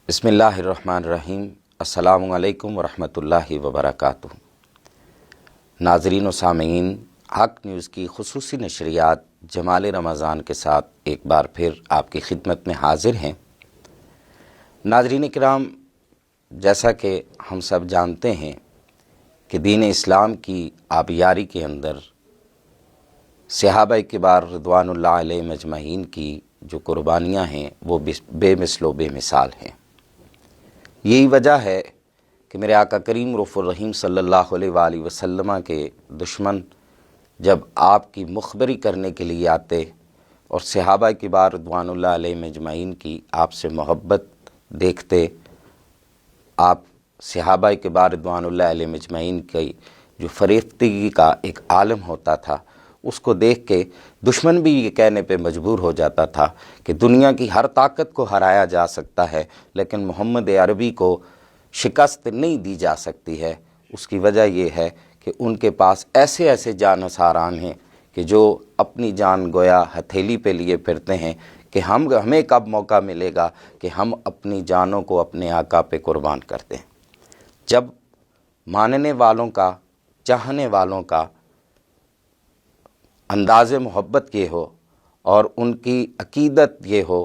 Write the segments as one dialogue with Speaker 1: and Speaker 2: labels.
Speaker 1: بسم اللہ الرحمن الرحیم۔ السلام علیکم ورحمۃ اللہ وبرکاتہ۔ ناظرین و سامعین، حق نیوز کی خصوصی نشریات جمال رمضان کے ساتھ ایک بار پھر آپ کی خدمت میں حاضر ہیں۔ ناظرین کرام، جیسا کہ ہم سب جانتے ہیں کہ دین اسلام کی آبیاری کے اندر صحابہ کبار رضوان اللہ علیہم اجمعین کی جو قربانیاں ہیں وہ بے مثل و بے مثال ہیں۔ یہی وجہ ہے کہ میرے آقا کریم رؤوف الرحیم صلی اللہ علیہ وآلہ وسلم کے دشمن جب آپ کی مخبری کرنے کے لیے آتے اور صحابہ کبار رضوان اللہ علیہم اجمعین کی آپ سے محبت دیکھتے، آپ صحابہ کبار رضوان اللہ علیہم اجمعین کی جو فریفتگی کا ایک عالم ہوتا تھا، اس کو دیکھ کے دشمن بھی یہ کہنے پہ مجبور ہو جاتا تھا کہ دنیا کی ہر طاقت کو ہرایا جا سکتا ہے لیکن محمد عربی کو شکست نہیں دی جا سکتی ہے۔ اس کی وجہ یہ ہے کہ ان کے پاس ایسے ایسے جانصاران ہیں کہ جو اپنی جان گویا ہتھیلی پہ لیے پھرتے ہیں کہ ہمیں کب موقع ملے گا کہ ہم اپنی جانوں کو اپنے آقا پہ قربان کر دیں۔ جب ماننے والوں کا، چاہنے والوں کا انداز محبت یہ ہو اور ان کی عقیدت یہ ہو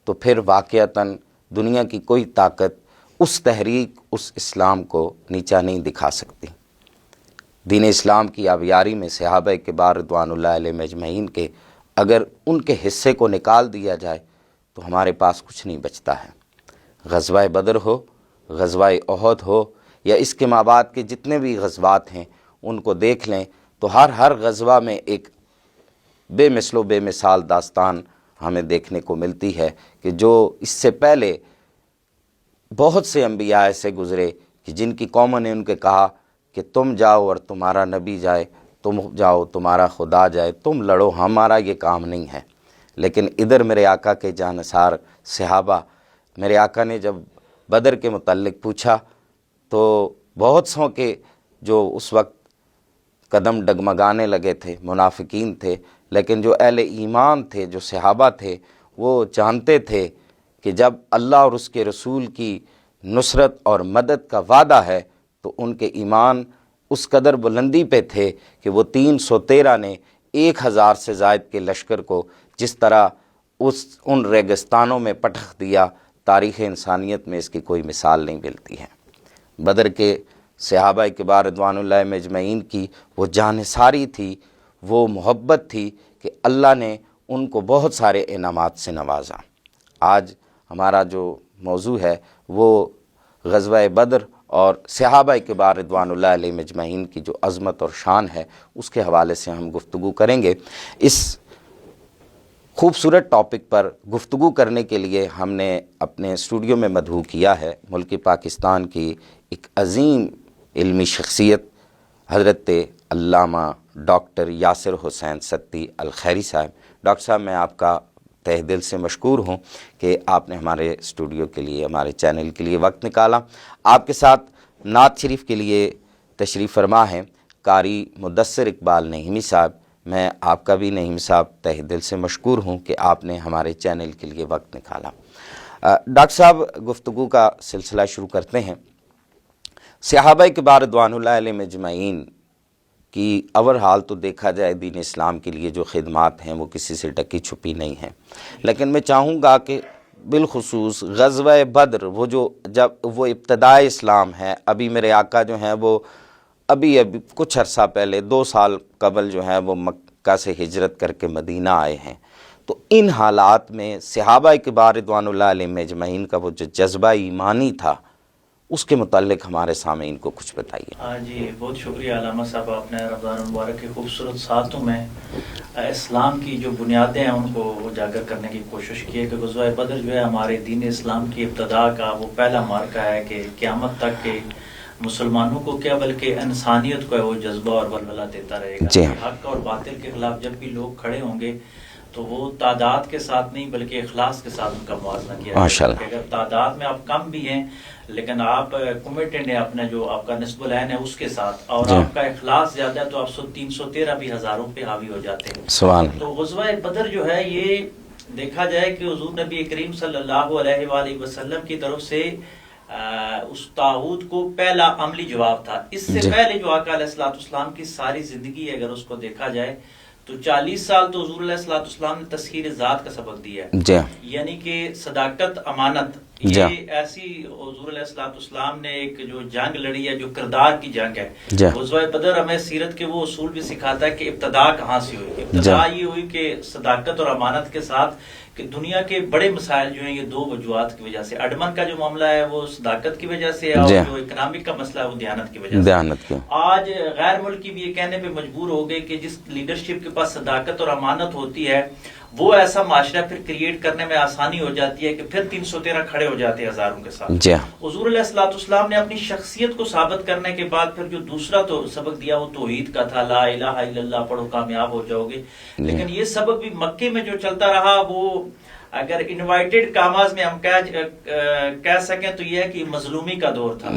Speaker 1: تو پھر واقعتاً دنیا کی کوئی طاقت اس تحریک، اس اسلام کو نیچا نہیں دکھا سکتی۔ دین اسلام کی آبیاری میں صحابہ کبار رضوان اللہ علیہم اجمعین کے اگر ان کے حصے کو نکال دیا جائے تو ہمارے پاس کچھ نہیں بچتا ہے۔ غزوہ بدر ہو، غزوہ احد ہو یا اس کے مابعد کے جتنے بھی غزوات ہیں ان کو دیکھ لیں تو ہر غزوہ میں ایک بے مثل و بے مثال داستان ہمیں دیکھنے کو ملتی ہے کہ جو اس سے پہلے بہت سے انبیاء ایسے گزرے کہ جن کی قوموں نے ان کے کہا کہ تم جاؤ اور تمہارا نبی جائے، تم جاؤ تمہارا خدا جائے، تم لڑو، ہمارا یہ کام نہیں ہے۔ لیکن ادھر میرے آقا کے جانثار صحابہ، میرے آقا نے جب بدر کے متعلق پوچھا تو بہت سو کے جو اس وقت قدم ڈگمگانے لگے تھے، منافقین تھے، لیکن جو اہل ایمان تھے، جو صحابہ تھے، وہ جانتے تھے کہ جب اللہ اور اس کے رسول کی نصرت اور مدد کا وعدہ ہے تو ان کے ایمان اس قدر بلندی پہ تھے کہ وہ 313 نے 1000 سے زائد کے لشکر کو جس طرح ان ریگستانوں میں پٹخ دیا، تاریخ انسانیت میں اس کی کوئی مثال نہیں ملتی ہے۔ بدر کے صحابہ کبار رضوان اللہ اجمعین کی وہ جانثاری تھی، وہ محبت تھی کہ اللہ نے ان کو بہت سارے انعامات سے نوازا۔ آج ہمارا جو موضوع ہے وہ غزوہ بدر اور صحابہ کبار رضوان اللہ علیہم اجمعین کی جو عظمت اور شان ہے اس کے حوالے سے ہم گفتگو کریں گے۔ اس خوبصورت ٹاپک پر گفتگو کرنے کے لیے ہم نے اپنے اسٹوڈیو میں مدعو کیا ہے ملک پاکستان کی ایک عظیم علمی شخصیت حضرت علامہ ڈاکٹر یاسر حسین ستی الخیری صاحب۔ ڈاکٹر صاحب، میں آپ کا تہ دل سے مشکور ہوں کہ آپ نے ہمارے اسٹوڈیو کے لیے، ہمارے چینل کے لیے وقت نکالا۔ آپ کے ساتھ نعت شریف کے لیے تشریف فرما ہیں قاری مدثر اقبال نعیمی صاحب۔ میں آپ کا بھی نعیم صاحب تہ دل سے مشکور ہوں کہ آپ نے ہمارے چینل کے لیے وقت نکالا۔ ڈاکٹر صاحب، گفتگو کا سلسلہ شروع کرتے ہیں۔ صحابہ کبار رضوان اللہ علیہم اجمعین کی اوورحال تو دیکھا جائے دین اسلام کے لیے جو خدمات ہیں وہ کسی سے ڈکی چھپی نہیں ہیں، لیکن میں چاہوں گا کہ بالخصوص غزوہ بدر، وہ جب وہ ابتدائے اسلام ہے، ابھی میرے آقا جو ہیں وہ ابھی کچھ عرصہ پہلے 2 سال قبل جو ہے وہ مکہ سے ہجرت کر کے مدینہ آئے ہیں، تو ان حالات میں صحابہ کبار رضوان اللہ علیہم اجمعین کا وہ جو جذبہ ایمانی تھا اس کے متعلق ہمارے سامعین کو کچھ بتائیے۔
Speaker 2: ہاں جی، بہت شکریہ علامہ صاحب، آپ نے رمضان المبارک کے خوبصورت ساعتوں میں اسلام کی جو بنیادیں ہیں ان کو اجاگر کرنے کی کوشش کی ہے کہ غزوہ بدر جو ہے ہمارے دین اسلام کی ابتدا کا وہ پہلا مارکہ ہے کہ قیامت تک کے مسلمانوں کو کیا بلکہ انسانیت کو ہے وہ جذبہ اور ولولہ دیتا رہے گا کہ حق اور باطل کے خلاف جب بھی لوگ کھڑے ہوں گے تو وہ تعداد کے ساتھ نہیں بلکہ اخلاص کے ساتھ ان کا موازنہ کیا جائے گا۔ اگر تعداد میں آپ کم بھی ہیں لیکن آپ کمیٹڈ ہیں اپنا جو آپ کا نسب العین ہے اس کے ساتھ، اور آپ کا اخلاص زیادہ ہے تو آپ 313 بھی ہزاروں پہ حاوی ہو جاتے ہیں۔ تو غزوہ بدر جو ہے یہ دیکھا جائے کہ حضور نبی کریم صلی اللہ علیہ وآلہ وسلم کی طرف سے اس طاغوت کو پہلا عملی جواب تھا۔ اس سے پہلے جو آقا علیہ الصلوۃ والسلام کی ساری زندگی اگر اس کو دیکھا جائے تو 40 سال تو حضور علیہ الصلوۃ والسلام نے تسخیر ذات کا سبق دیا ہے، یعنی کہ صداقت، امانت، یہ ایسی حضور علیہ الصلوۃ والسلام نے ایک جو جنگ لڑی ہے جو کردار کی جنگ ہے۔ غزوہ بدر ہمیں سیرت کے وہ اصول بھی سکھاتا ہے کہ ابتدا کہاں سے ہوئی۔ ابتدا یہ ہوئی کہ صداقت اور امانت کے ساتھ کہ دنیا کے بڑے مسائل جو ہیں یہ دو وجوہات کی وجہ سے، اڈمن کا جو معاملہ ہے وہ صداقت کی وجہ سے، اور جو اکنامک کا مسئلہ ہے وہ دیانت کی وجہ سے۔ آج غیر ملکی بھی یہ کہنے پہ مجبور ہو گئے کہ جس لیڈرشپ کے پاس صداقت اور امانت ہوتی ہے وہ ایسا معاشرہ پھر کریٹ کرنے میں آسانی ہو جاتی ہے کہ پھر 313 کھڑے ہو جاتے ہیں ہزاروں کے ساتھ۔ حضور علیہ الصلوۃ والسلام نے اپنی شخصیت کو ثابت کرنے کے بعد پھر جو دوسرا تو سبق دیا وہ توحید کا تھا، ا اللہ پڑھو کامیاب ہو جاؤ گے۔ لیکن یہ سبق بھی مکے میں جو چلتا رہا وہ اگر انوائٹڈ کاماز میں ہم کہہ سکیں تو یہ ہے کہ مظلومی کا دور تھا۔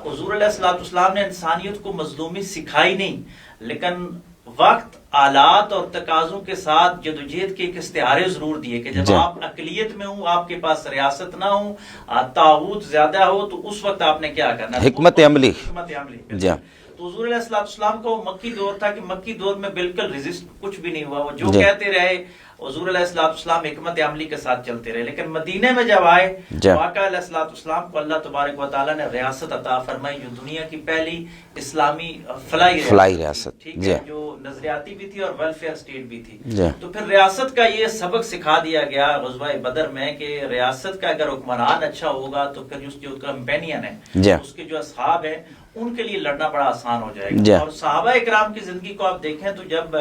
Speaker 2: حضور علیہ الصلوۃ والسلام نے انسانیت کو مظلومی سکھائی نہیں، لیکن وقت، آلات اور تقاضوں کے ساتھ جدوجہد کے ایک استعارے ضرور دیے کہ جب آپ اقلیت میں ہوں، آپ کے پاس ریاست نہ ہو، طاغوت زیادہ ہو، تو اس وقت آپ نے کیا کرنا،
Speaker 1: حکمت عملی۔
Speaker 2: تو حضور علیہ الصلوۃ والسلام کا وہ مکی دور تھا کہ مکی دور میں بالکل ریزسٹ کچھ بھی نہیں ہوا، وہ جو کہتے رہے حضور علیہ الصلوۃ والسلام حکمت عملی کے ساتھ چلتے رہے۔ لیکن مدینے میں جب آئے آقا علیہ الصلوۃ والسلام کو اللہ تبارک و تعالیٰ نے ریاست عطا فرمائی جو دنیا کی پہلی اسلامی فلائی ریاست، ٹھیک ہے، جو نظریاتی بھی تھی اور ویلفیئر اسٹیٹ بھی تھی۔ تو پھر ریاست کا یہ سبق سکھا دیا گیا غزوہ بدر میں کہ ریاست کا اگر حکمران اچھا ہوگا تو پھر اس جو کمپینین ہے، اس کے جو اصحاب ہیں ان کے لیے لڑنا بڑا آسان ہو جائے گا۔ اور صحابہ اکرام کی زندگی کو آپ دیکھیں تو جب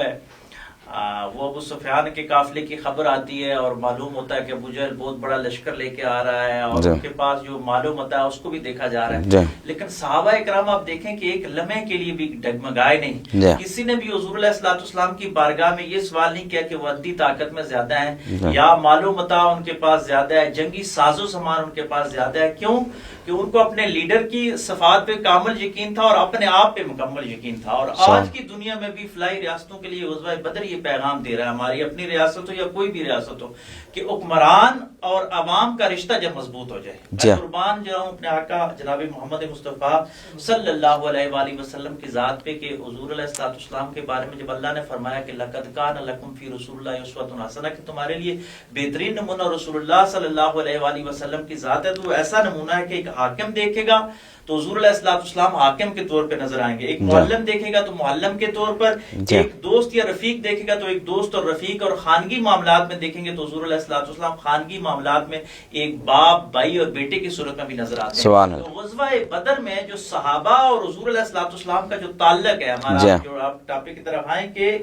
Speaker 2: وہ ابو سفیان کے قافلے کی خبر آتی ہے اور معلوم ہوتا ہے کہ ابو جہل بہت بڑا لشکر لے کے آ رہا ہے اور ان کے پاس جو معلوم ہوتا ہے اس کو بھی دیکھا جا رہا ہے، لیکن صحابہ اکرام آپ دیکھیں کہ ایک لمحے کے لیے بھی ڈگمگائے نہیں۔ کسی نے بھی حضور علیہ الصلوۃ والسلام کی بارگاہ میں یہ سوال نہیں کیا کہ وہ عددی طاقت میں زیادہ ہیں یا معلوم ہوتا ان کے پاس زیادہ ہے، جنگی ساز و سامان ان کے پاس زیادہ ہے۔ کیوں کہ ان کو اپنے لیڈر کی صفات پہ کامل یقین تھا اور اپنے آپ پہ مکمل یقین تھا۔ اور آج کی دنیا میں بھی فلائی ریاستوں کے لیے غزوہ بدر یہ پیغام دے رہا ہے، ہماری اپنی ریاست ہو یا کوئی بھی ریاست ہو، کہ حکمران اور عوام کا رشتہ جب مضبوط ہو جائے، میں قربان جاؤں اپنے آقا جناب محمد مصطفیٰ صلی اللہ علیہ وآلہ وسلم کی ذات پہ کہ حضور علیہ الصلوۃ والسلام کے بارے میں جب اللہ نے فرمایا کہ لقد کان لکم فی رسول اللہ اسوۃ حسنہ، کہ تمہارے لیے بہترین نمونہ رسول اللہ صلی اللہ علیہ وآلہ وسلم کی ذات ہے، تو ایسا نمونہ ہے کہ ایک حاکم دیکھے گا تو حضور علیہ الصلوۃ والسلام حاکم کے طور پہ نظر آئیں گے، ایک معلم دیکھے گا تو معلم کے طور پر، ایک دوست یا رفیق دیکھے گا تو ایک دوست اور رفیق، اور خانگی معاملات میں دیکھیں گے تو حضور علیہ الصلوۃ والسلام خانگی معاملات میں ایک باپ، بھائی اور بیٹے کی صورت میں بھی نظر آتے ہیں۔ تو غزوہ بدر میں جو صحابہ اور حضور علیہ الصلوۃ والسلام کا جو تعلق ہے، ہمارا جو آپ ٹاپک کی طرف آئیں کہ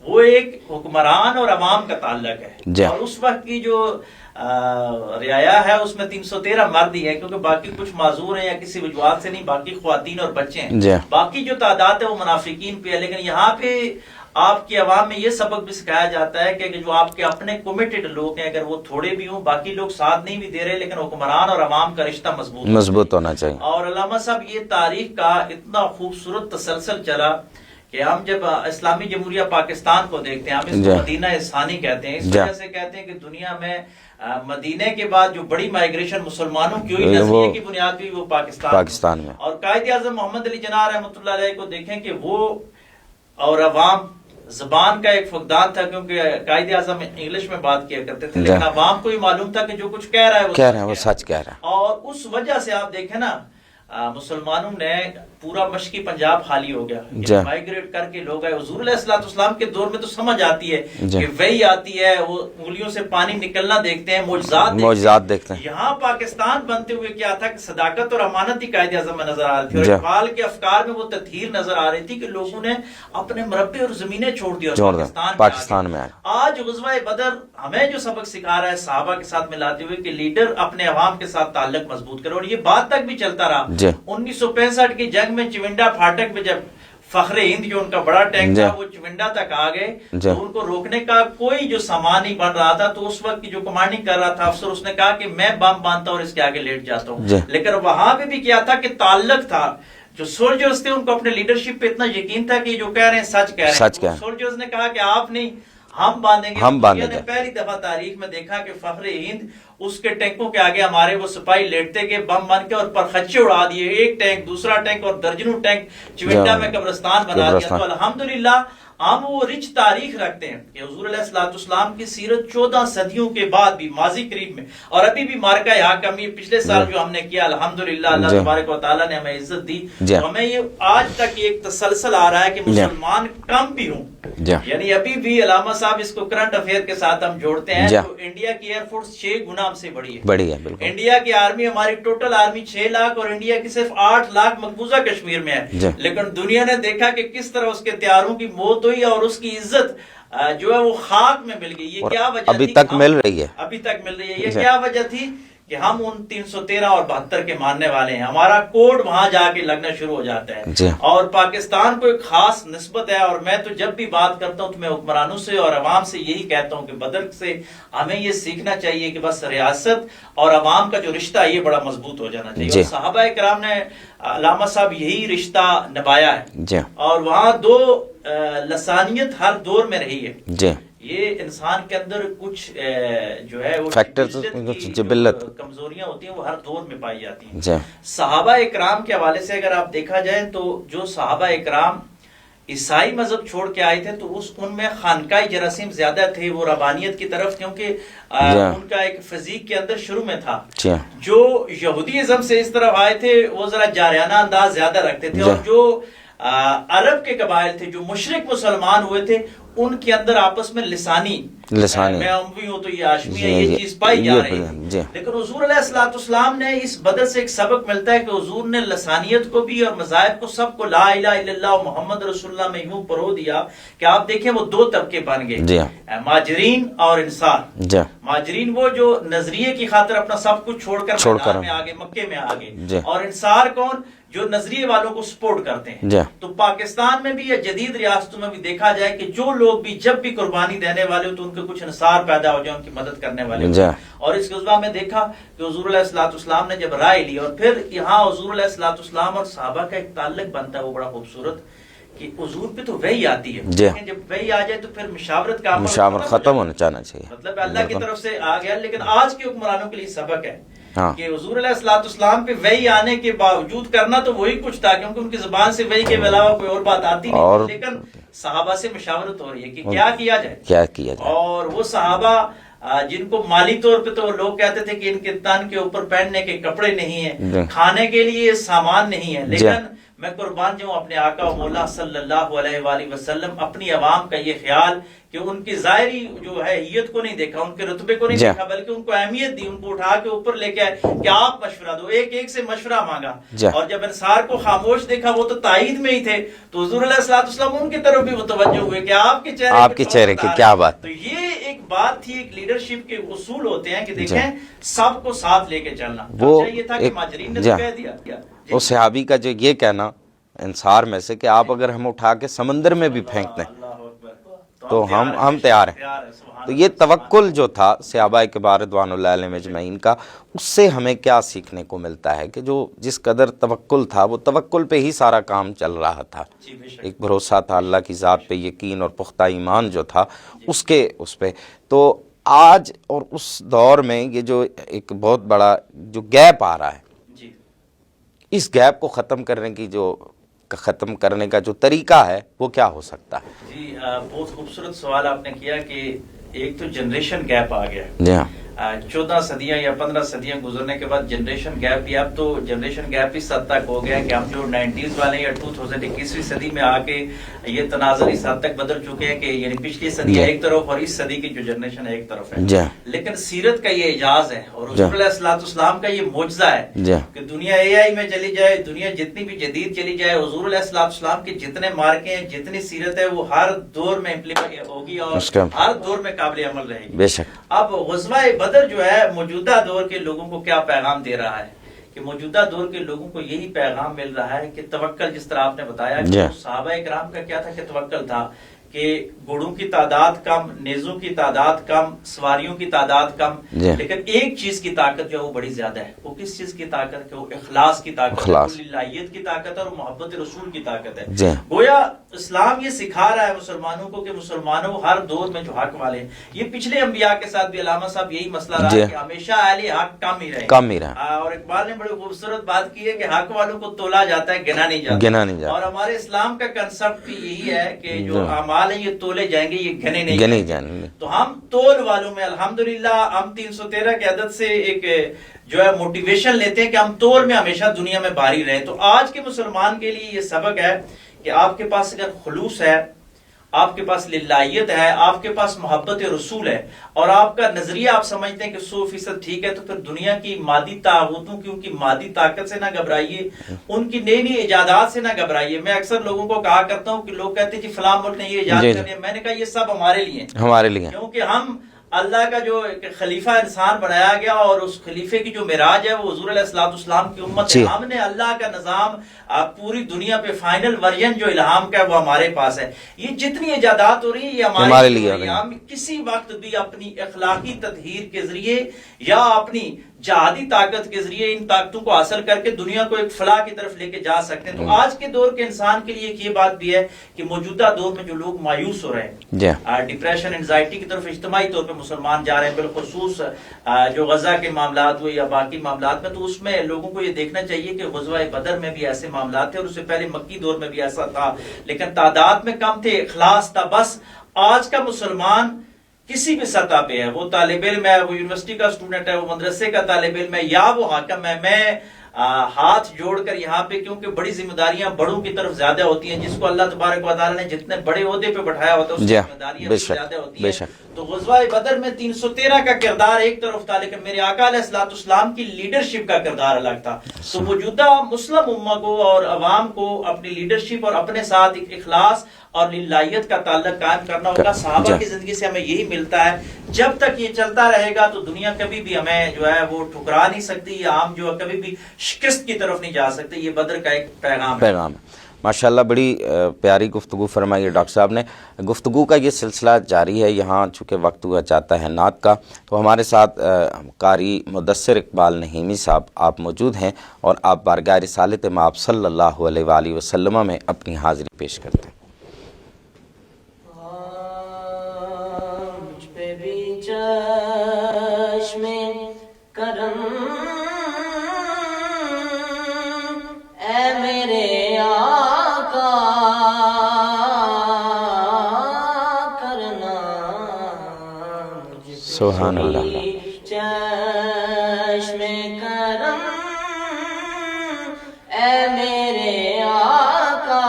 Speaker 2: وہ ایک حکمران اور عوام کا تعلق ہے، اور اس وقت کی جو رعایا ہے اس میں 313 مرد ہی ہے، کیونکہ باقی کچھ معذور ہیں یا کسی وجوہات سے نہیں، باقی خواتین اور بچے ہیں، باقی جو تعداد ہے وہ منافقین پہ ہے۔ لیکن یہاں پہ آپ کی عوام میں یہ سبق بھی سکھایا جاتا ہے کہ جو آپ کے اپنے کمیٹڈ لوگ ہیں اگر وہ تھوڑے بھی ہوں، باقی لوگ ساتھ نہیں بھی دے رہے، لیکن حکمران اور عوام کا رشتہ مضبوط ہونا چاہیے۔ اور علامہ صاحب یہ تاریخ کا اتنا خوبصورت تسلسل چلا کہ ہم جب اسلامی جمہوریہ پاکستان کو دیکھتے ہیں، ہم اس کو مدینہ ثانی کہتے ہیں، اس وجہ سے کہتے ہیں کہ دنیا میں مدینے کے بعد جو بڑی مائیگریشن مسلمانوں کی ہوئی، نسلیے کی بنیاد پہ وہ پاکستان میں، اور قائد اعظم محمد علی جناح رحمۃ اللہ علیہ کو دیکھیں کہ وہ اور عوام زبان کا ایک فقدان تھا، کیونکہ قائد اعظم انگلش میں بات کیا کرتے تھے، لیکن عوام کو یہ معلوم تھا کہ جو کچھ کہہ رہا ہے وہ سچ کہہ رہا ہے۔ اور اس وجہ سے آپ دیکھیں نا مسلمانوں نے پورا مشرقی پنجاب خالی ہو گیا، مائگریٹ کر کے لوگ آئے. حضور علیہ السلام کے دور میں تو سمجھ آتی ہے کہ وہی آتی ہے، وہ انگلیوں سے پانی نکلنا دیکھتے ہیں، معجزات دیکھتے ہیں. یہاں پاکستان بنتے ہوئے کیا تھا کہ صداقت اور امانت ہی قائد اعظم میں نظر آ رہی تھی، اور اقبال کے افکار میں وہ تطہیر نظر آ رہی تھی کہ لوگوں نے اپنے مربع اور زمینیں چھوڑ دی اور پاکستان میں آج غزوہ بدر ہمیں جو سبق سکھا رہا ہے صحابہ کے ساتھ ملاتے ہوئے کہ لیڈر اپنے عوام کے ساتھ تعلق مضبوط کرے، اور یہ بات تک بھی چلتا رہا. 1965 کی جنگ میں چونڈا پھاٹک میں جب فخر ہند جو ان کا بڑا ٹینک تھا وہ چونڈا تک آ گئے تو ان کو روکنے کا کوئی جو سامان نہیں بن رہا تھا، تو اس وقت کی جو کمانڈنگ کر رہا تھا افسر، اس نے کہا کہ میں بم باندھتا ہوں اور اس کے آگے لیٹ جاتا ہوں. لیکن وہاں پہ بھی کیا تھا کہ تعلق تھا. جو سولجرز تھے ان کو اپنے لیڈرشپ پہ اتنا یقین تھا کہ جو کہہ رہے ہیں سچ کہہ رہے ہیں. سولجرز نے کہا کہ آپ نہیں، ہم باندھیں گے. پہلی دفعہ تاریخ میں دیکھا کہ فخر ہند اس کے ٹینکوں کے آگے ہمارے وہ سپاہی لیٹتے گئے بم بن کے اور پرخچے اڑا دیے، ایک ٹینک دوسرا ٹینک اور درجنوں ٹینک چونڈا میں قبرستان بنا دیا. تو الحمدللہ ہم وہ رچ تاریخ رکھتے ہیں کہ حضور علیہ السلام کی سیرت 14 صدیوں کے بعد بھی ماضی قریب میں اور ابھی بھی مارکہ حاکم یہ پچھلے سال جو ہم نے کیا الحمدللہ اللہ تبارک و تعالیٰ نے ہمیں عزت دی. تو ہمیں یہ آج تک ایک تسلسل آ رہا ہے کہ مسلمان کم بھی ہوں، یعنی ابھی بھی علامہ صاحب اس کو کرنٹ افیئر کے ساتھ ہم جوڑتے ہیں تو انڈیا کی ایئر فورس 6 گنا ہم سے بڑی ہے. انڈیا کی آرمی، ہماری ٹوٹل آرمی 6 لاکھ اور انڈیا کی صرف 8 لاکھ مقبوضہ کشمیر میں ہے. لیکن دنیا نے دیکھا کہ کس طرح اس کے طیاروں کی موت ہوئی اور اس کی عزت جو ہے وہ خاک میں مل گئی. یہ کیا وجہ تھی؟ ابھی تک مل رہی ہے. یہ کیا وجہ تھی کہ ہم ان 313 اور 72 کے ماننے والے ہیں. ہمارا کوڈ وہاں جا کے لگنا شروع ہو جاتا ہے اور پاکستان کو ایک خاص نسبت ہے. اور میں تو جب بھی بات کرتا ہوں تو میں حکمرانوں سے اور عوام سے یہی کہتا ہوں کہ بدر سے ہمیں یہ سیکھنا چاہیے کہ بس ریاست اور عوام کا جو رشتہ ہے یہ بڑا مضبوط ہو جانا چاہیے. اور صحابہ کرام نے علامہ صاحب یہی رشتہ نبھایا ہے اور وہاں 2 لسانیت ہر دور میں رہی ہے. یہ انسان کے اندر کچھ جو ہے وہ کمزوریاں ہوتی ہیں وہ ہر دور میں پائی جاتی ہیں. صحابہ اکرام کے حوالے سے اگر آپ دیکھا جائے تو جو صحابہ اکرام عیسائی مذہب چھوڑ کے آئے تھے تو ان میں خانقائی جراثیم زیادہ تھے، وہ ربانیت کی طرف، کیونکہ ان کا ایک فزیک کے اندر شروع میں تھا. جو یہودیزم سے اس طرف آئے تھے وہ ذرا جاریانہ انداز زیادہ رکھتے تھے، اور جو عرب کے قبائل تھے جو مشرک مسلمان ہوئے تھے ان کے اندر آپس میں لسانی میں اموی ہوں تو یہ ہاشمی ہے، یہ چیز پائی جا رہی ہے. لیکن حضور علیہ السلام نے اس بدر سے ایک سبق ملتا ہے کہ حضور نے لسانیت کو بھی اور مذاہب کو سب کو لا الہ الا اللہ محمد رسول اللہ میں یوں پرو دیا کہ آپ دیکھیں وہ 2 طبقے بن گئے، مہاجرین اور انصار. مہاجرین وہ جو نظریے کی خاطر اپنا سب کچھ چھوڑ کر میں آگے مکے میں آگے، اور انصار کون؟ جو نظریے والوں کو سپورٹ کرتے ہیں. تو پاکستان میں بھی یا جدید ریاستوں میں بھی دیکھا جائے کہ جو لوگ بھی جب بھی قربانی دینے والے ہو تو ان کے کچھ انصار پیدا ہو جائے ان کی مدد کرنے والے ہو. اور اس غزوہ میں دیکھا کہ حضور علیہ السلام نے جب رائے لی اور پھر یہاں حضور علیہ السلام اور صحابہ کا ایک تعلق بنتا ہے وہ بڑا خوبصورت کہ حضور پہ تو وحی آتی ہے، جب وحی آ جائے تو پھر مشاورت کا عمل ختم ہونا چاہیے، مطلب اللہ کی طرف سے آ گیا. لیکن آج کے حکمرانوں کے لیے سبق ہے کہ حضور علیہ السلام پہ وحی آنے کے باوجود کرنا تو وہی کچھ تھا، کیونکہ ان کی زبان سے وحی کے علاوہ کوئی اور بات آتی نہیں، لیکن صحابہ سے مشاورت ہو رہی ہے کہ کیا کیا جائے. اور وہ صحابہ جن کو مالی طور پہ تو لوگ کہتے تھے کہ ان کے تن کے اوپر پہننے کے کپڑے نہیں ہیں، کھانے کے لیے سامان نہیں ہے، لیکن میں قربان جاؤں اپنے آقا و مولا صلی اللہ علیہ وآلہ وسلم اپنی عوام کا یہ خیال کہ ان کی ظاہری جو ہے حیت کو نہیں دیکھا، ان کے رتبے کو نہیں دیکھا، بلکہ ان کو اہمیت دی، ان کو اٹھا کے اوپر لے کے آئے کہ آپ مشورہ دو، ایک سے مشورہ مانگا. اور جب انصار کو خاموش دیکھا وہ تو تائید میں ہی تھے تو حضور علیہ السلام ان کی طرف بھی متوجہ ہوئے کہ آپ کے چہرے کی کیا بات. تو یہ ایک بات تھی، ایک لیڈرشپ کے اصول ہوتے ہیں کہ دیکھیں سب کو ساتھ لے کے چلنا. وہ یہ تھا کہ مہاجرین نے تو کہہ دیا وہ صحابی کا جو یہ کہنا انصار میں سے کہ آپ اگر ہم اٹھا کے سمندر میں بھی پھینک دیں تو ہم تیار ہیں. تو یہ توکل جو تھا صحابہ کبار رضوان اللہ علیہم اجمعین کا، اس سے ہمیں کیا سیکھنے کو ملتا ہے کہ جو جس قدر توکل تھا وہ توکل پہ ہی سارا کام چل رہا تھا. ایک بھروسہ تھا اللہ کی ذات پہ، یقین اور پختہ ایمان جو تھا اس پہ. تو آج اور اس دور میں یہ جو ایک بہت بڑا جو گیپ آ رہا ہے، اس گیپ کو ختم کرنے کا جو طریقہ ہے وہ کیا ہو سکتا ہے؟ جی بہت خوبصورت سوال آپ نے کیا کہ ایک تو جنریشن گیپ آ گیا. 14 صدیاں یا 15 صدیاں گزرنے کے بعد جنریشن گیپ بھی، اب تو جنریشن گیپ اس حد تک ہو گیا کہ ہم جو 90s والے یا 2021ویں صدی میں آ کے یہ تناظر اس حد تک بدل چکے ہیں کہ یعنی پچھلی صدی ایک طرف اور اس صدی کی جو جنریشن ہے ایک طرف ہے. لیکن سیرت کا یہ اعجاز ہے اور رسول اللہ صلی اللہ علیہ وسلم کا یہ معجزہ ہے کہ دنیا AI میں چلی جائے، دنیا جتنی بھی جدید چلی جائے، حضور علیہ السلام کے جتنے مارکے ہیں، جتنی سیرت ہے، وہ ہر دور میں امپلیمنٹ ہوگی اور ہر دور میں قابل عمل رہے گی.
Speaker 1: بے شک.
Speaker 2: اب غزوہ بدر جو ہے موجودہ دور کے لوگوں کو کیا پیغام دے رہا ہے کہ موجودہ دور کے لوگوں کو یہی پیغام مل رہا ہے کہ توکل، جس طرح آپ نے بتایا کہ صحابہ اکرام کا کیا تھا کہ توکل تھا کہ گھوڑوں کی تعداد کم، نیزوں کی تعداد کم، سواریوں کی تعداد کم، لیکن ایک چیز کی طاقت جو ہے وہ بڑی زیادہ ہے. وہ کس چیز کی طاقت ہے؟ وہ اخلاص کی طاقت ہے، للہیت کی طاقت ہے اور محبت رسول کی طاقت ہے. گویا اسلام یہ سکھا رہا ہے مسلمانوں کو کہ مسلمانوں ہر دور میں جو حق والے ہیں، یہ پچھلے انبیاء کے ساتھ بھی علامہ صاحب یہی مسئلہ رہا کہ ہمیشہ اہل حق کم ہی رہے. اور اقبال نے بڑی خوبصورت بات کی ہے کہ حق والوں کو تولا جاتا ہے، گنا نہیں جاتا. اور ہمارے اسلام کا کنسپٹ بھی یہی ہے کہ جو اعمال ہیں یہ تولے جائیں گے، یہ گنے نہیں جائیں گے. تو ہم تول والوں میں الحمدللہ ہم 313 کے عدد سے ایک جو ہے موٹیویشن لیتے ہیں کہ ہم تول میں ہمیشہ دنیا میں باری رہیں. تو آج کے مسلمان کے لیے یہ سبق ہے کہ آپ کے پاس اگر خلوص ہے، آپ کے پاس للہیت ہے، آپ کے پاس محبت رسول ہے اور آپ کا نظریہ آپ سمجھتے ہیں کہ 100% ٹھیک ہے، تو پھر دنیا کی مادی طاقتوں کی، ان کی مادی طاقت سے نہ گھبرائیے، ان کی نئی نئی ایجادات سے نہ گھبرائیے. میں اکثر لوگوں کو کہا کرتا ہوں کہ لوگ کہتے ہیں جی فلاں ملک نے یہ ایجاد کر لیا، میں نے کہا یہ سب ہمارے لیے کیونکہ ہم اللہ کا جو خلیفہ انسان بنایا گیا اور اس خلیفے کی جو معراج ہے وہ حضور علیہ السلام کی امت ہے. ہم نے اللہ کا نظام پوری دنیا پہ فائنل ورژن جو الہام کا ہے وہ ہمارے پاس ہے. یہ جتنی ایجادات ہو رہی ہے یہ ہمارے لیے ہو رہی ہے. ہم کسی وقت بھی اپنی اخلاقی تطہیر کے ذریعے یا اپنی جہادی طاقت کے ذریعے ان طاقتوں کو حاصل کر کے دنیا کو ایک فلاح کی طرف لے کے جا سکتے ہیں. تو آج کے دور کے انسان کے لیے ایک یہ بات بھی ہے کہ موجودہ دور میں جو لوگ مایوس ہو رہے ہیں، ڈپریشن، انزائٹی کی طرف اجتماعی طور پہ مسلمان جا رہے ہیں، بالخصوص جو غزہ کے معاملات ہوئے یا باقی معاملات میں، تو اس میں لوگوں کو یہ دیکھنا چاہیے کہ غزوہ بدر میں بھی ایسے معاملات تھے اور اس سے پہلے مکی دور میں بھی ایسا تھا، لیکن تعداد میں کم تھے، اخلاص تھا. بس آج کا مسلمان کسی بھی سطح پہ ہے، وہ طالب علم ہے، وہ یونیورسٹی کا اسٹوڈنٹ ہے، وہ مدرسے کا طالب علم ہے یا وہ حاکم ہے، میں ہاتھ جوڑ کر یہاں پہ، کیونکہ بڑی ذمہ داریاں بڑوں کی طرف زیادہ ہوتی ہیں، جس کو اللہ تبارک و تعالیٰ نے جتنے بڑے عہدے پہ بٹھایا ہوتا ہے اس کی ذمہ داریاں زیادہ ہوتی ہیں. تو غزوہ بدر میں 313 کا کردار ایک طرف تھا، لیکن میرے آقا علیہ السلام کی لیڈرشپ کا کردار الگ تھا. تو موجودہ مسلم امہ کو اور عوام کو اپنی لیڈرشپ اور اپنے ساتھ ایک اخلاص اور للہیت کا تعلق قائم کرنا ہوگا. صحابہ کی زندگی سے ہمیں یہی ملتا ہے. جب تک یہ چلتا رہے گا تو دنیا کبھی بھی ہمیں جو ہے وہ ٹھکرا نہیں سکتی، یا ہم جو ہے کبھی بھی شکست کی طرف نہیں جا سکتے. یہ بدر کا ایک پیغام ہے.
Speaker 1: ماشاءاللہ بڑی پیاری گفتگو فرمائی ہے ڈاکٹر صاحب نے. گفتگو کا یہ سلسلہ جاری ہے. یہاں چونکہ وقت ہوا چاہتا ہے نعت کا، تو ہمارے ساتھ قاری مدثر اقبال نہیمی صاحب آپ موجود ہیں اور آپ بارگاہ رسالت مآب صلی اللہ علیہ وآلہ وسلم میں اپنی حاضری پیش کرتے ہیں.
Speaker 3: مجھ پہ بھی چشم کرم اے میرے آقا کرنا،
Speaker 1: سبحان اللہ.
Speaker 3: چشم کرم اے میرے آقا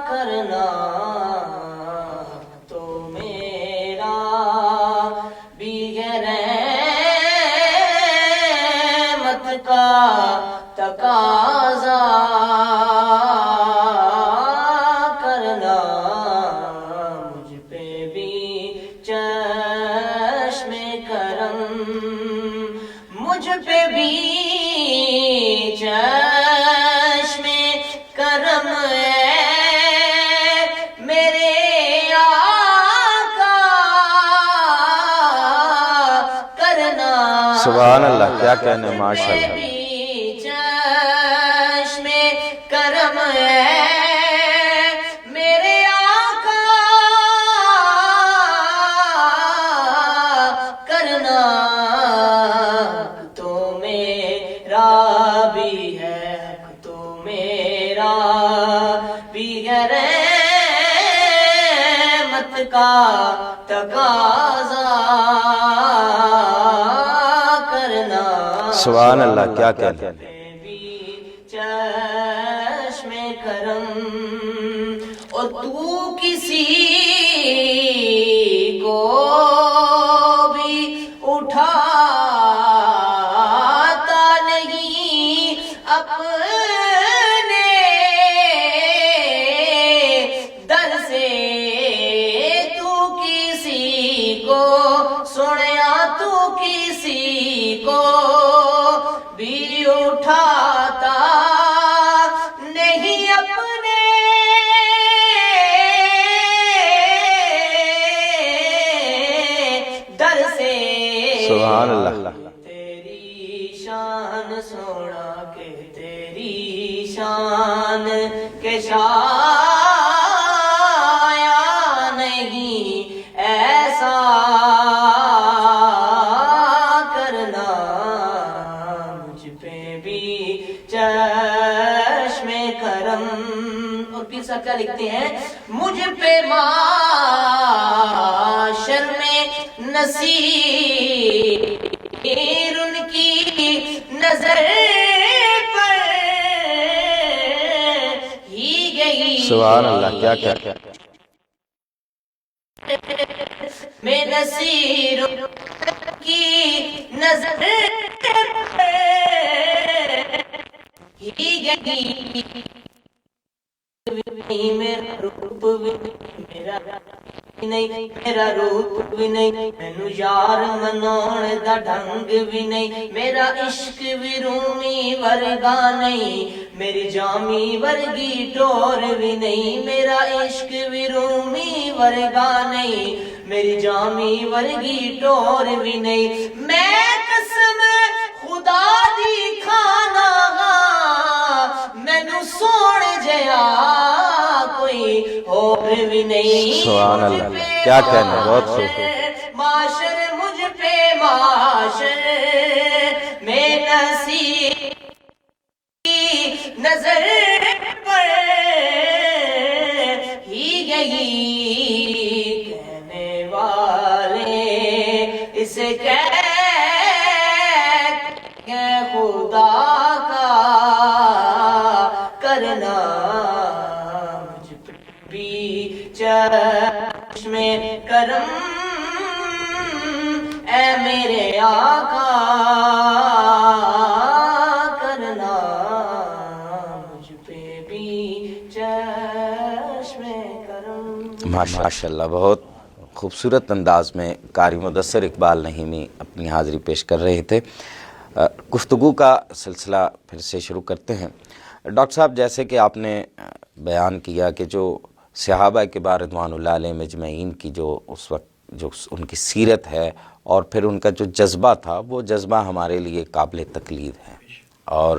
Speaker 3: کرنا، تو میرا بھی رحمت کا تقاضا کرنا، مجھ پہ بھی چشم کرم، مجھ پہ بھی چشم کرم ہے میرے آقا کرنا.
Speaker 1: سبحان اللہ، کیا کہنے، ماشاء اللہ.
Speaker 3: چشم کرم ہے میرے آقا کرنا، تو میرا بھی ہے، تو میرا بھی ہے رحمت کا تقاضا کرنا.
Speaker 1: سبحان اللہ، کیا کہنا.
Speaker 3: بھی چشم کرم اور تو کسی کو بھی اٹھاتا نہیں اپنے در سے. تو کسی کو سنیا، تو کسی کو بھی اٹھاتا نہیں اپنے در سے.
Speaker 1: سبحان اللہ.
Speaker 3: تیری شان سونا کہ تیری شان کے شایا نہیں ایسا کرنا. مجھ پہ بھی چشم کرم. اور پیر صاحب کیا لکھتے ہیں؟ مجھ پہ معاشر میں نصیر ان کی نظر پر ہی گئی.
Speaker 1: سبحان اللہ، کیا کہنا.
Speaker 3: میں نصیر کی نظر پر ہی گئی. میرا روپ میرا نہیں، میرا روپ بھی نہیں، مینو یار مناؤن دا ڈھنگ بھی نہیں. میرا عشق بھی رومی ورگا نہیں، میری جامی ورگی ٹور بھی نہیں. میرا عشق بھی رومی ورگا نہیں، میری جامی ورگی ٹور بھی نہیں. میں قسم خدا دی کھانا گا مینو سوڑ جیا کوئی اور بھی نہیں.
Speaker 1: سبحان اللہ، کیا کہنا. بہت خوب.
Speaker 3: معاشر مجھ پہ معاشر میں نصیر کی نظر پر ہی گئی. کہنے والے اسے کہہ خدا کا کرنا. مجھ پہ بھی چشم کرم اے میرے آقا کرنا. مجھ پہ بھی چشم کرم.
Speaker 1: ماشاء اللہ، بہت خوبصورت انداز میں قاری مدثر اقبال نعیمی اپنی حاضری پیش کر رہے تھے. گفتگو کا سلسلہ پھر سے شروع کرتے ہیں. ڈاکٹر صاحب، جیسے کہ آپ نے بیان کیا کہ جو صحابہ کبار رضوان اللہ علیہم اجمعین کی جو اس وقت جو ان کی سیرت ہے اور پھر ان کا جو جذبہ تھا، وہ جذبہ ہمارے لیے قابل تقلید ہے، اور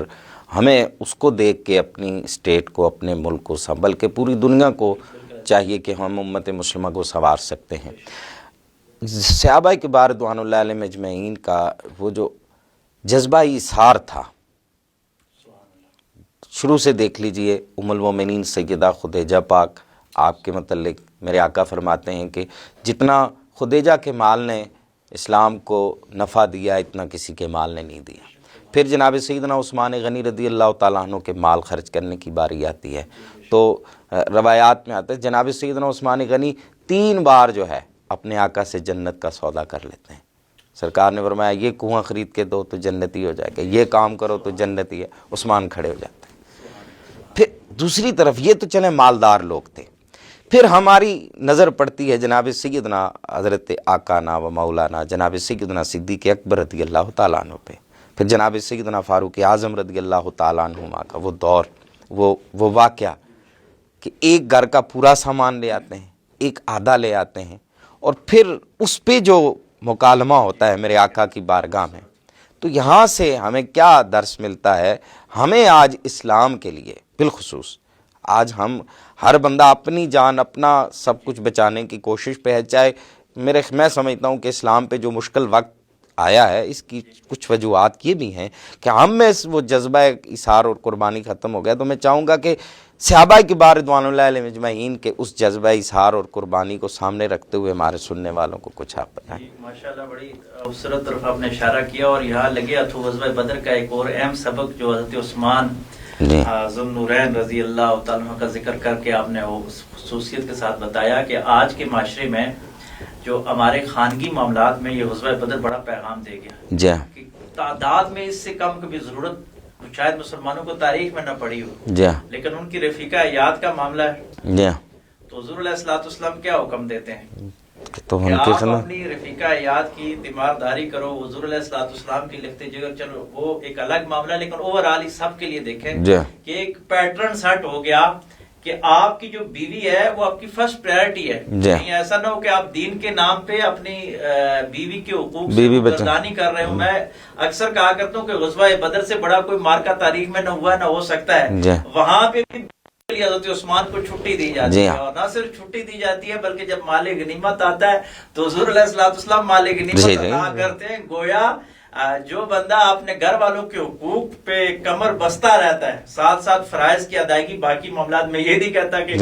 Speaker 1: ہمیں اس کو دیکھ کے اپنی اسٹیٹ کو، اپنے ملک کو، بلکہ پوری دنیا کو چاہیے کہ ہم امت مسلمہ کو سنوار سکتے ہیں. صحابہ کبار رضوان اللہ علیہم اجمعین کا وہ جو جذبہ ایثار تھا، شروع سے دیکھ لیجئے. ام المومنین سیدہ خدیجہ پاک، آپ کے متعلق میرے آقا فرماتے ہیں کہ جتنا خدیجہ کے مال نے اسلام کو نفع دیا اتنا کسی کے مال نے نہیں دیا. پھر جناب سیدنا عثمان غنی رضی اللہ تعالیٰ عنہ کے مال خرچ کرنے کی باری آتی ہے تو روایات میں آتا ہے جناب سیدنا عثمان غنی 3 بار جو ہے اپنے آقا سے جنت کا سودا کر لیتے ہیں. سرکار نے فرمایا یہ کنواں خرید کے دو تو جنتی ہو جائے گا، یہ کام کرو تو جنتی ہے. عثمان کھڑے ہو جاتے ہیں. پھر دوسری طرف یہ تو چلے مالدار لوگ تھے، پھر ہماری نظر پڑتی ہے جناب سیدنا حضرت آقانا و مولانا جناب سیدنا صدیق اکبر رضی اللہ تعالیٰ عنہ پہ، پھر جناب سیدنا فاروق اعظم رضی اللہ تعالیٰ عنہما کا وہ دور، وہ واقعہ کہ ایک گھر کا پورا سامان لے آتے ہیں، ایک آدھا لے آتے ہیں، اور پھر اس پہ جو مکالمہ ہوتا ہے میرے آقا کی بارگاہ میں. تو یہاں سے ہمیں کیا درس ملتا ہے؟ ہمیں آج اسلام کے لیے بالخصوص آج ہم ہر بندہ اپنی جان اپنا سب کچھ بچانے کی کوشش پہ ہے. چاہے میں سمجھتا ہوں کہ اسلام پہ جو مشکل وقت آیا ہے اس کی کچھ وجوہات یہ بھی ہیں کہ ہم میں وہ جذبہ اثار اور قربانی ختم ہو گیا. تو میں چاہوں گا کہ صحابہ کبار رضوان اللہ علیہم اجمعین کے اس جذبہ اظہار اور قربانی کو سامنے رکھتے ہوئے ہمارے سننے والوں کو کچھ آپ بتائیں.
Speaker 2: ماشاءاللہ بڑی خوبصورت طرف آپ نے اشارہ کیا، اور یہاں لگے ہاتھوں غزوہ بدر کا ایک اور اہم سبق جو حضرت عثمان ذو النورین رضی اللہ تعالیٰ عنہ کا ذکر کر کے آپ نے وہ خصوصیت کے ساتھ بتایا کہ آج کے معاشرے میں جو ہمارے خانگی معاملات میں یہ غزوہ بدر بڑا پیغام دے گیا.
Speaker 1: جی
Speaker 2: کہ تعداد میں اس سے کم کبھی ضرورت شاید مسلمانوں کو تاریخ میں نہ پڑی ہو،
Speaker 1: جی
Speaker 2: لیکن ان کی رفیقہ حیات کا معاملہ ہے.
Speaker 1: جی
Speaker 2: تو حضور علیہ الصلوۃ والسلام کیا حکم دیتے ہیں
Speaker 1: تو
Speaker 2: کہ
Speaker 1: ان کے
Speaker 2: آپ
Speaker 1: سمجھ
Speaker 2: اپنی رفیقہ حیات کی تیمارداری کرو. حضور علیہ الصلوۃ والسلام کی لفظ جگر چلو وہ ایک الگ معاملہ، لیکن اوور آل سب کے لیے دیکھیں
Speaker 1: جی
Speaker 2: کہ ایک پیٹرن سیٹ ہو گیا کہ آپ کی جو بیوی ہے وہ آپ کی فرسٹ پرائرٹی ہے.
Speaker 1: جی.
Speaker 2: کہیں ایسا نہ ہو کہ آپ دین کے نام پہ اپنی بیوی کے حقوق سے
Speaker 1: بیوی بچہ
Speaker 2: گردانی کر رہے ہوں. میں اکثر کہا کرتا ہوں کہ غزوہ بدر سے بڑا کوئی مارکا تاریخ میں نہ ہوا نہ ہو سکتا ہے.
Speaker 1: جی.
Speaker 2: وہاں پہ بھی حضرت عثمان کو چھٹی دی جاتی
Speaker 1: جی.
Speaker 2: ہے، اور نہ صرف چھٹی دی جاتی ہے بلکہ جب مال غنیمت آتا ہے تو حضور علیہ الصلوۃ والسلام مال غنیمت
Speaker 1: جی.
Speaker 2: عطا کرتے ہیں. گویا جو بندہ اپنے گھر والوں کے حقوق پہ کمر بستہ رہتا ہے، ساتھ ساتھ فرائض کی ادائیگی باقی معاملات میں یہ نہیں کہتا کہ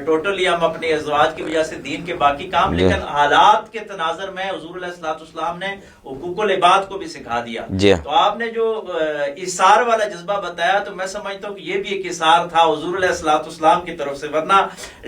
Speaker 2: ٹوٹلی ہم اپنے ازواج کی وجہ سے دین کے باقی کام، لیکن حالات کے تناظر میں حضور علیہ الصلوۃ والسلام نے حقوق العباد کو بھی سکھا دیا. تو آپ نے جو اثار والا جذبہ بتایا تو میں سمجھتا ہوں کہ یہ بھی ایک اثار تھا حضور علیہ الصلوۃ والسلام کی طرف سے. ورنہ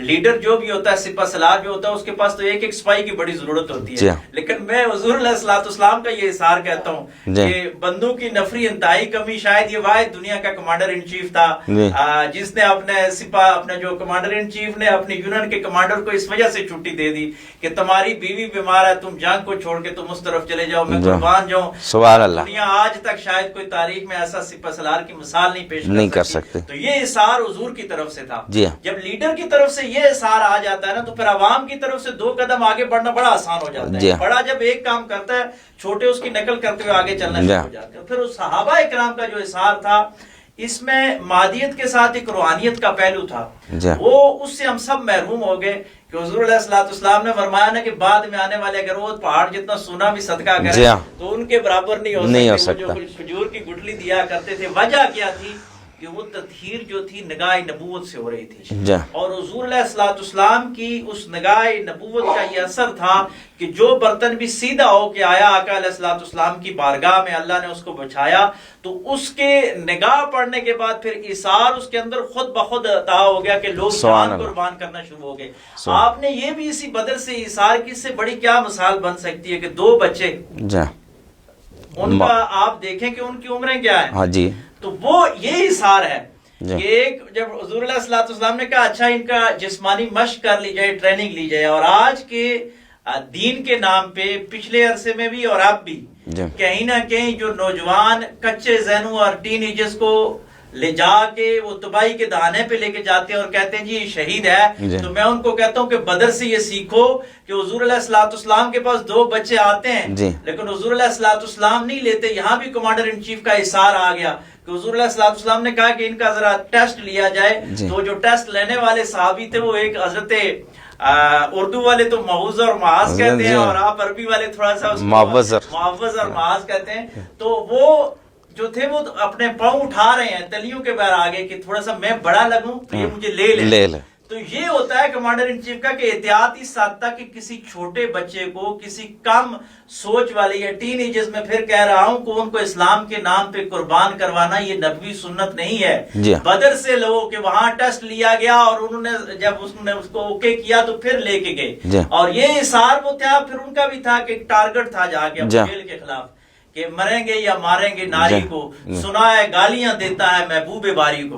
Speaker 2: لیڈر جو بھی ہوتا ہے، سپہ سالار جو ہوتا ہے، اس کے پاس تو ایک سپاہی کی بڑی ضرورت ہوتی ہے. لیکن میں حضور علیہ الصلوۃ والسلام کا یہ اثار کہتا ہوں کہ بندوں کی نفری انتہائی کمی، شاید یہ واحد دنیا کا کمانڈر ان چیف تھا جس نے اپنے سپاہ اپنے جو کمانڈر ان چیف نے اپنی یونین کے کمانڈر کو اس وجہ سے چھٹی دے دی کہ تمہاری بیوی بیمار ہے، تم جنگ کو چھوڑ کے تم اس طرف چلے جاؤ، میں قربان جاؤں.
Speaker 1: سبحان اللہ.
Speaker 2: دنیا آج تک شاید کوئی تاریخ میں ایسا سپہ سالار کی مثال نہیں پیش
Speaker 1: کر سکتے.
Speaker 2: تو یہ اثار حضور کی طرف سے تھا.
Speaker 1: جب
Speaker 2: لیڈر کی طرف سے یہ اثار آ جاتا ہے نا تو پھر عوام کی طرف سے 2 قدم آگے بڑھنا بڑا آسان ہو جاتا ہے. بڑا جب ایک کام کرتا ہے، چھوٹے اس کی نقل کرتے ہوئے آگے چلنا شروع ہو جاتے ہیں. پھر اس صحابہ اکرام کا جو اثار تھا اس میں مادیت کے ساتھ ایک روحانیت کا پہلو تھا. وہ اس سے ہم سب محروم ہو گئے کہ حضور علیہ الصلوۃ والسلام نے فرمایا نا کہ بعد میں آنے والے اگر وہ پہاڑ جتنا سونا بھی صدقہ کرے تو ان کے برابر نہیں ہو سکتا. وہ جو کھجور کی گٹلی دیا کرتے تھے، وجہ کیا تھی کہ وہ تطہیر جو تھی نگاہ نبوت سے ہو رہی تھی. اور حضور علیہ الصلوۃ والسلام کی اس نگاہ نبوت کا یہ اثر تھا کہ جو برتن بھی سیدھا ہو کے آیا آقا علیہ الصلوۃ والسلام کی بارگاہ میں، اللہ نے اس کو بچایا تو اس کے نگاہ پڑنے کے بعد پھر اثار اس کے اندر خود بخود عطا ہو گیا کہ لوگ جان قربان کرنا شروع ہو گئے. آپ نے یہ بھی اسی بدر سے اثار کی سے بڑی کیا مثال بن سکتی ہے کہ 2 بچے ان کا آپ دیکھیں کہ ان کی عمریں کیا ہیں. تو وہ یہ اثار ہے کہ ایک جب حضور علیہ الصلوۃ والسلام نے کہا اچھا ان کا جسمانی مشق کر لی جائے، ٹریننگ لی جائے، اور آج کے دین کے نام پہ پچھلے عرصے میں بھی اور اب بھی کہیں نہ کہیں جو نوجوان کچے ذہنوں اور ٹین ایجرز کو لے جا کے وہ تباہی کے دہانے پہ لے کے جاتے ہیں اور کہتے ہیں جی یہ شہید ہے. تو میں ان کو کہتا ہوں کہ بدر سے یہ سیکھو کہ حضور علیہ الصلوۃ والسلام کے پاس 2 بچے آتے ہیں لیکن حضور علیہ الصلوۃ والسلام نہیں لیتے. یہاں بھی کمانڈر ان چیف کا اثار آ گیا کہ حضور علیہ الصلوۃ والسلام نے کہا کہ ان کا ذرا ٹیسٹ لیا جائے. تو جو ٹیسٹ لینے والے صحابی تھے وہ ایک حضرت اردو والے تو معوذ اور معاذ کہتے ہیں اور آپ عربی والے تھوڑا سا معوذ اور معاذ کہتے ہیں. تو وہ جو تھے وہ اپنے پاؤں اٹھا رہے ہیں تلیوں کے بیر آگے کہ تھوڑا سا میں بڑا لگوں تو یہ مجھے لے لے. تو یہ ہوتا ہے کمانڈر ان چیف کا کہ احتیاط اس حد تک کہ کسی چھوٹے بچے کو کسی کم سوچ والے یا ٹین ایجز میں پھر کہہ رہا ہوں کہ ان کو اسلام کے نام پہ قربان کروانا یہ نبوی سنت نہیں ہے. بدر سے لوگوں کے وہاں ٹیسٹ لیا گیا اور انہوں نے جب اس کو اوکے کیا تو پھر لے کے گئے. اور یہ اثار وہ تھا پھر ان کا بھی تھا کہ ایک ٹارگٹ تھا جا کے جیل کے خلاف کہ مریں گے یا ماریں گے ناری کو، سنا ہے گالیاں دیتا ہے محبوب باری کو.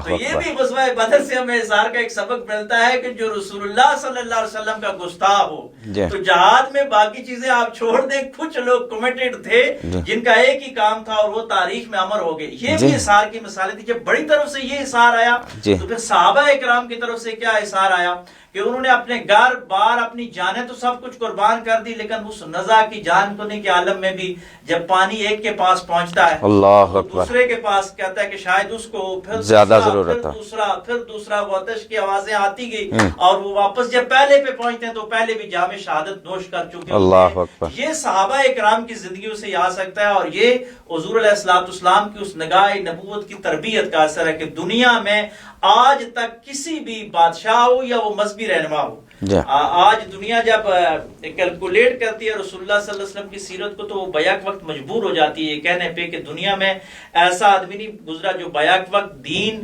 Speaker 2: تو یہ بھی غزوہ بدر سے ہمیں اظہار کا ایک سبق ملتا ہے کہ جو رسول اللہ صلی اللہ علیہ وسلم کا گستاخ ہو تو جہاد میں باقی چیزیں آپ چھوڑ دیں. کچھ لوگ کمیٹڈ تھے جن کا ایک ہی کام تھا اور وہ تاریخ میں امر ہو گئے. یہ بھی اظہار کی مثالیں تھی. جب بڑی طرف سے یہ اظہار آیا تو پھر صحابہ اکرام کی طرف سے کیا اظہار آیا کہ انہوں نے اپنے گھر بار اپنی جانیں تو سب کچھ قربان کر دی، لیکن اس نزع کی جان کونے کے عالم میں بھی جب پانی ایک کے پاس پہنچتا ہے
Speaker 1: اللہ اکبر،
Speaker 2: دوسرے کے پاس کہتا ہے کہ شاید اس کو پھر
Speaker 1: زیادہ ضرورت ہے،
Speaker 2: پھر دوسرا وہ آتش کی آوازیں آتی گئی اور وہ واپس جب پہلے پہ پہنچتے ہیں تو پہلے بھی جام شہادت نوش کر چکے
Speaker 1: اللہ اکبر۔
Speaker 2: یہ صحابہ اکرام کی زندگیوں سے آ سکتا ہے، اور یہ حضور علیہ السلام کی اس نگاہ نبوت کی تربیت کا اثر ہے کہ دنیا میں آج تک کسی بھی بادشاہ ہو یا وہ مذہبی رہنما ہو، آج دنیا جب کیلکولیٹ کرتی ہے رسول اللہ صلی اللہ علیہ وسلم کی سیرت کو تو وہ بیک وقت مجبور ہو جاتی ہے یہ کہنے پہ کہ دنیا میں ایسا آدمی نہیں گزرا جو بیک وقت دین،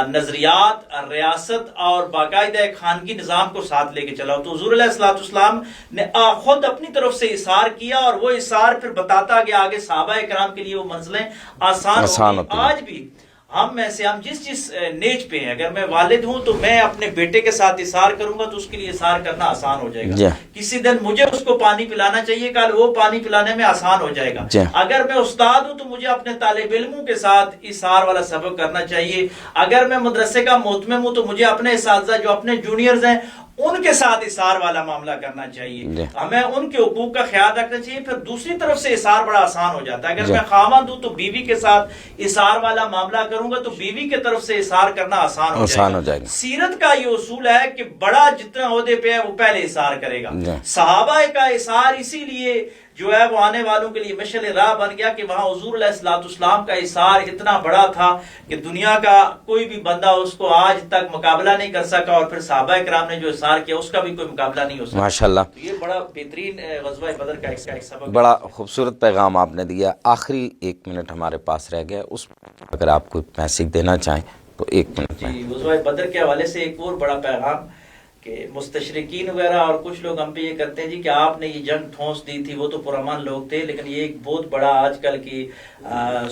Speaker 2: نظریات، ریاست اور باقاعدہ ایک خانگی نظام کو ساتھ لے کے چلا ہو۔ تو حضور علیہ السلام نے خود اپنی طرف سے اثار کیا، اور وہ اثار پھر بتاتا گیا آگے صحابہ کرام کے لیے وہ منزلیں آسان ہوتی ہیں۔ آج بھی ہم میں سے ہم جس نیج پہ ہیں، اگر میں والد ہوں تو میں اپنے بیٹے کے ساتھ اثار کروں گا تو اس کے لیے اثار کرنا آسان ہو جائے گا۔ کسی دن مجھے اس کو پانی پلانا چاہیے، کل وہ پانی پلانے میں آسان ہو جائے گا۔ اگر میں استاد ہوں تو مجھے اپنے طالب علموں کے ساتھ اثار والا سبق کرنا چاہیے۔ اگر میں مدرسے کا محتمم ہوں تو مجھے اپنے اساتذہ جو اپنے جونیئرز ہیں ان کے ساتھ اثار والا معاملہ کرنا چاہیے، ہمیں ان کے حقوق کا خیال رکھنا چاہیے۔ پھر دوسری طرف سے اثار بڑا آسان ہو جاتا ہے۔ اگر میں خاوند ہوں تو بیوی کے ساتھ اثار والا معاملہ کروں گا تو بیوی کے طرف سے اثار کرنا آسان ہو جائے گا۔ سیرت کا یہ اصول ہے کہ بڑا جتنا عہدے پہ ہے وہ پہلے اثار کرے گا۔ صحابہ کا اثار اسی لیے جو ہے وہ آنے والوں کے لیے مشعل راہ بن گیا کہ وہاں حضور علیہ السلام کا اثار اتنا بڑا تھا کہ دنیا کا کوئی بھی بندہ اس کو آج تک مقابلہ نہیں کر سکا، اور پھر صحابہ کرام نے جو اثار کیا اس کا بھی کوئی مقابلہ نہیں ہو سکا۔
Speaker 1: ماشاءاللہ،
Speaker 2: یہ بڑا بہترین غزوہ بدر کا ایک سبق،
Speaker 1: بڑا خوبصورت پیغام آپ نے دیا۔ آخری 1 منٹ ہمارے پاس رہ گیا، اس اگر آپ کوئی میسج دینا چاہیں تو 1 منٹ میں۔
Speaker 2: جی، غزوہ بدر کے حوالے سے ایک اور بڑا پیغام کہ مستشرقین وغیرہ اور کچھ لوگ ہم پہ یہ کرتے ہیں جی کہ آپ نے یہ جنگ ٹھونس دی تھی، وہ تو پرامن لوگ تھے، لیکن یہ ایک بہت بڑا آج کل کی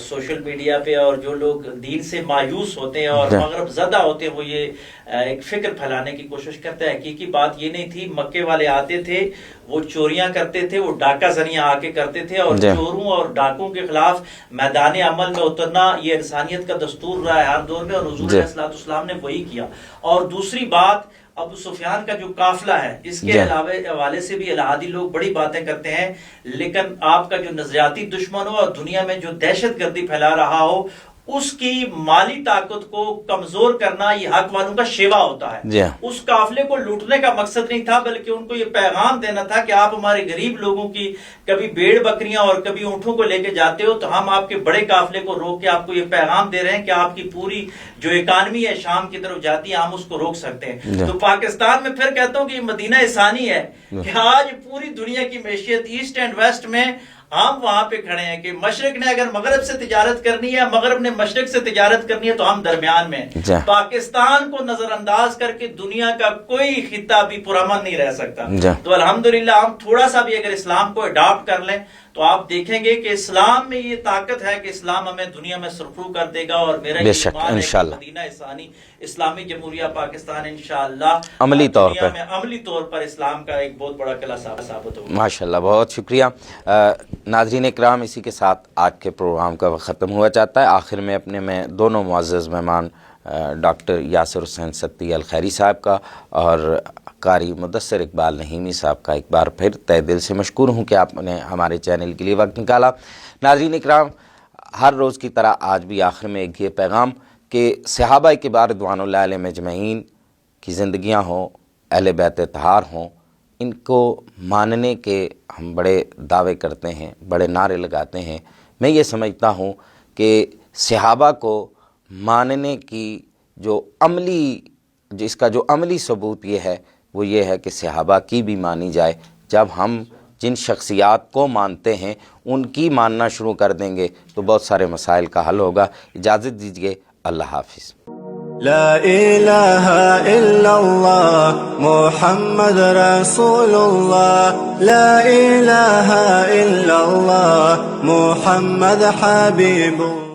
Speaker 2: سوشل میڈیا پہ اور جو لوگ دین سے مایوس ہوتے ہیں اور مغرب زدہ ہوتے ہیں وہ یہ ایک فکر پھیلانے کی کوشش کرتے ہیں۔ حقیقی بات یہ نہیں تھی، مکے والے آتے تھے، وہ چوریاں کرتے تھے، وہ ڈاکہ زنیاں آ کے کرتے تھے، اور چوروں اور ڈاکوں کے خلاف میدان عمل میں اترنا یہ انسانیت کا دستور رہا ہے ہر دور میں، اور حضور علیہ السلام نے وہی کیا۔ اور دوسری بات، ابو سفیان کا جو قافلہ ہے اس کے علاوہ حوالے سے بھی الہادی لوگ بڑی باتیں کرتے ہیں، لیکن آپ کا جو نظریاتی دشمن ہو اور دنیا میں جو دہشت گردی پھیلا رہا ہو اس کی مالی طاقت کو کمزور کرنا یہ حق والوں کا شیوا ہوتا ہے۔ اس قافلے کو لوٹنے کا مقصد نہیں تھا، بلکہ ان کو یہ پیغام دینا تھا کہ آپ ہمارے غریب لوگوں کی کبھی بھیڑ بکریاں اور کبھی اونٹوں کو لے کے جاتے ہو، تو ہم آپ کے بڑے قافلے کو روک کے آپ کو یہ پیغام دے رہے ہیں کہ آپ کی پوری جو اکانومی ہے شام کی طرف جاتی ہے، ہم اس کو روک سکتے ہیں۔ تو پاکستان میں پھر کہتا ہوں کہ یہ مدینہ ثانی ہے کہ آج پوری دنیا کی معیشت ایسٹ اینڈ ویسٹ میں ہم وہاں پہ کھڑے ہیں کہ مشرق نے اگر مغرب سے تجارت کرنی ہے، مغرب نے مشرق سے تجارت کرنی ہے، تو ہم درمیان میں پاکستان کو نظر انداز کر کے دنیا کا کوئی خطہ بھی پرامن نہیں رہ سکتا۔ تو الحمدللہ ہم تھوڑا سا بھی اگر اسلام کو اڈاپٹ کر لیں تو آپ دیکھیں گے کہ اسلام میں یہ طاقت ہے کہ اسلام ہمیں دنیا میں سرخرو کر دے گا، اور میرا ایمان ہے کہ مدینہ ثانی اسلامی جمہوریہ پاکستان انشاءاللہ عملی طور پر اسلام کا ایک بہت بڑا قلعہ ثابت ہوگا۔
Speaker 1: ماشاءاللہ، بہت شکریہ۔ ناظرین اکرام، اسی کے ساتھ آج کے پروگرام کا وقت ختم ہوا چاہتا ہے۔ آخر میں اپنے میں دونوں معزز مہمان ڈاکٹر یاسر حسین ستی الخیری صاحب کا اور قاری مدثر اقبال نہیمی صاحب کا ایک بار پھر تہ دل سے مشکور ہوں کہ آپ نے ہمارے چینل کے لیے وقت نکالا۔ ناظرین اکرام، ہر روز کی طرح آج بھی آخر میں ایک یہ پیغام کہ صحابہ کبار رضوان اللہ علیہم اجمعین کی زندگیاں ہوں، اہل بیت طہار ہوں، ان کو ماننے کے ہم بڑے دعوے کرتے ہیں، بڑے نعرے لگاتے ہیں۔ میں یہ سمجھتا ہوں کہ صحابہ کو ماننے کی اس کا جو عملی ثبوت یہ ہے وہ یہ ہے کہ صحابہ کی بھی مانی جائے۔ جب ہم جن شخصیات کو مانتے ہیں ان کی ماننا شروع کر دیں گے تو بہت سارے مسائل کا حل ہوگا۔ اجازت دیجیے، اللہ حافظ۔
Speaker 4: لا الہ الا اللہ محمد رسول اللہ، لا الہ الا اللہ محمد حبیب اللہ۔